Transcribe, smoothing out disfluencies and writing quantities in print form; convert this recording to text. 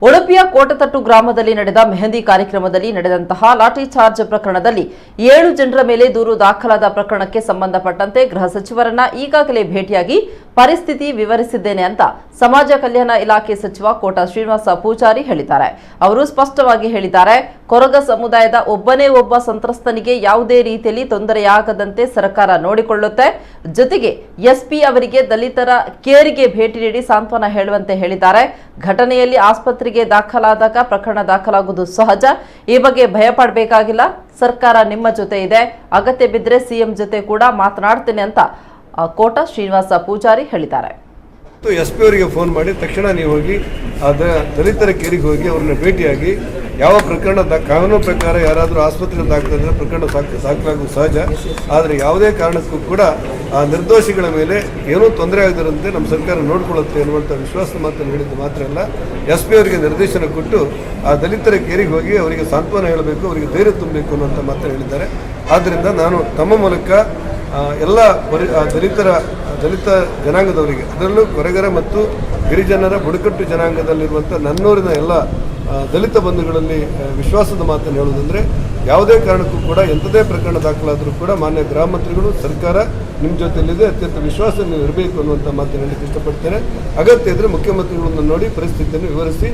ಉಡುಪಿಯ ಕೋಟತಟ್ಟು ಗ್ರಾಮದಲ್ಲಿ ನಡೆದ ಮೆಹಂದಿ ಕಾರ್ಯಕ್ರಮದಲ್ಲಿ ನಡೆದಂತಹ ಲಾಠಿ ಚಾರ್ಜ್ ಪ್ರಕರಣದಲ್ಲಿ 7 ಜನರ ಮೇಲೆ ದೂರು ದಾಖಲಾದ ಪ್ರಕರಣಕ್ಕೆ ಸಂಬಂಧಪಟ್ಟಂತೆ ಗೃಹ ಸಚಿವರನ್ನ ಈಗಾಗಲೇ ಭೇಟಿಯಾಗಿ ಪರಿಸ್ಥಿತಿ ವಿವರಿಸಿದ್ದೇನೆ ಅಂತ ಸಮಾಜ ಕಲ್ಯಾಣ ಇಲಾಖೆ ಸಚಿವ ಕೋಟ ಶ್ರೀನಿವಾಸ ಪೂಜಾರಿ ಹೇಳಿದ್ದಾರೆ. ಅವರು ಸ್ಪಷ್ಟವಾಗಿ ಹೇಳಿದ್ದಾರೆ, ಕೊರಗ ಸಮುದಾಯದ ಒಬ್ಬನೇ ಒಬ್ಬ ಸಂತ್ರಸ್ತನಿಗೆ ಯಾವುದೇ ರೀತಿಯಲ್ಲಿ ತೊಂದರೆಯಾಗದಂತೆ ಸರ್ಕಾರ ನೋಡಿಕೊಳ್ಳುತ್ತೆ. ಜೊತೆಗೆ ಎಸ್ಪಿ ಅವರಿಗೆ ದಲಿತರ ಕೇರಿಗೆ ಭೇಟಿ ನೀಡಿ ಸಾಂತ್ವನ ಹೇಳುವಂತೆ ಹೇಳಿದ್ದಾರೆ. ಘಟನೆಯಲ್ಲಿ ಆಸ್ಪತ್ರೆಗೆ ದಾಖಲಾದಾಗ ಪ್ರಕರಣ ದಾಖಲಾಗುವುದು ಸಹಜ. ಈ ಬಗ್ಗೆ ಭಯಪಡಬೇಕಾಗಿಲ್ಲ. ಸರ್ಕಾರ ನಿಮ್ಮ ಜೊತೆ ಇದೆ. ಅಗತ್ಯ ಬಿದ್ದರೆ ಸಿಎಂ ಜೊತೆ ಕೂಡ ಮಾತನಾಡ್ತೇನೆ ಅಂತ ಕೋಟ ಶ್ರೀನಿವಾಸ ಪೂಜಾರಿ ಹೇಳಿದ್ದಾರೆ. ಎಸ್ಪಿ ಅವರಿಗೆ ಫೋನ್ ಮಾಡಿ ತಕ್ಷಣ ನೀವು ಹೋಗಿ ದಲಿತರ ಕೇರಿಗೆ ಹೋಗಿ ಅವ್ರನ್ನ ಭೇಟಿಯಾಗಿ ಯಾವ ಪ್ರಕರಣದ ಕಾನೂನು ಪ್ರಕಾರ ಯಾರಾದರೂ ಆಸ್ಪತ್ರೆಗೆ ದಾಖಲಾದರೆ ಪ್ರಕರಣ ದಾಖಲಾಗುವುದು ಸಹಜ. ಆದರೆ ಯಾವುದೇ ಕಾರಣಕ್ಕೂ ಕೂಡ ಆ ನಿರ್ದೋಷಿಗಳ ಮೇಲೆ ಏನೂ ತೊಂದರೆ ಆಗದಿರಂತೆ ನಮ್ಮ ಸರ್ಕಾರ ನೋಡಿಕೊಳ್ಳುತ್ತೆ ಅನ್ನುವಂಥ ವಿಶ್ವಾಸದ ಮಾತನ್ನು ಹೇಳಿದ್ದು ಮಾತ್ರ ಅಲ್ಲ, ಎಸ್ಪಿ ಅವರಿಗೆ ನಿರ್ದೇಶನ ಕೊಟ್ಟು ಆ ದಲಿತರ ಕೇರಿಗೆ ಹೋಗಿ ಅವರಿಗೆ ಸಾಂತ್ವನ ಹೇಳಬೇಕು, ಅವರಿಗೆ ಧೈರ್ಯ ತುಂಬಬೇಕು ಅನ್ನುವಂಥ ಮಾತನ್ನು ಹೇಳಿದ್ದಾರೆ. ಆದ್ದರಿಂದ ನಾನು ತಮ್ಮ ಮೂಲಕ ಎಲ್ಲ ದಲಿತ ಜನಾಂಗದವರಿಗೆ, ಅದರಲ್ಲೂ ಕೊರಗರ ಮತ್ತು ಗಿರಿಜನರ ಬುಡಕಟ್ಟು ಜನಾಂಗದಲ್ಲಿರುವಂಥ ನನ್ನೂರಿನ ಎಲ್ಲ ದಲಿತ ಬಂಧುಗಳಲ್ಲಿ ವಿಶ್ವಾಸದ ಮಾತನ್ನು ಹೇಳುವುದಂದರೆ, ಯಾವುದೇ ಕಾರಣಕ್ಕೂ ಕೂಡ ಎಂಥದೇ ಪ್ರಕರಣ ದಾಖಲಾದರೂ ಕೂಡ ಮಾನ್ಯ ಗೃಹ ಮಂತ್ರಿಗಳು, ಸರ್ಕಾರ ನಿಮ್ಮ ಜೊತೆಯಲ್ಲಿದೆ, ಅತ್ಯಂತ ವಿಶ್ವಾಸ ನೀವು ಇರಬೇಕು ಅನ್ನುವಂಥ ಮಾತನ್ನು ಹೇಳಲಿಕ್ಕೆ ಇಷ್ಟಪಡ್ತೇನೆ. ಅಗತ್ಯ ಇದ್ದರೆ ಮುಖ್ಯಮಂತ್ರಿಗಳನ್ನು ನೋಡಿ ಪರಿಸ್ಥಿತಿಯನ್ನು ವಿವರಿಸಿ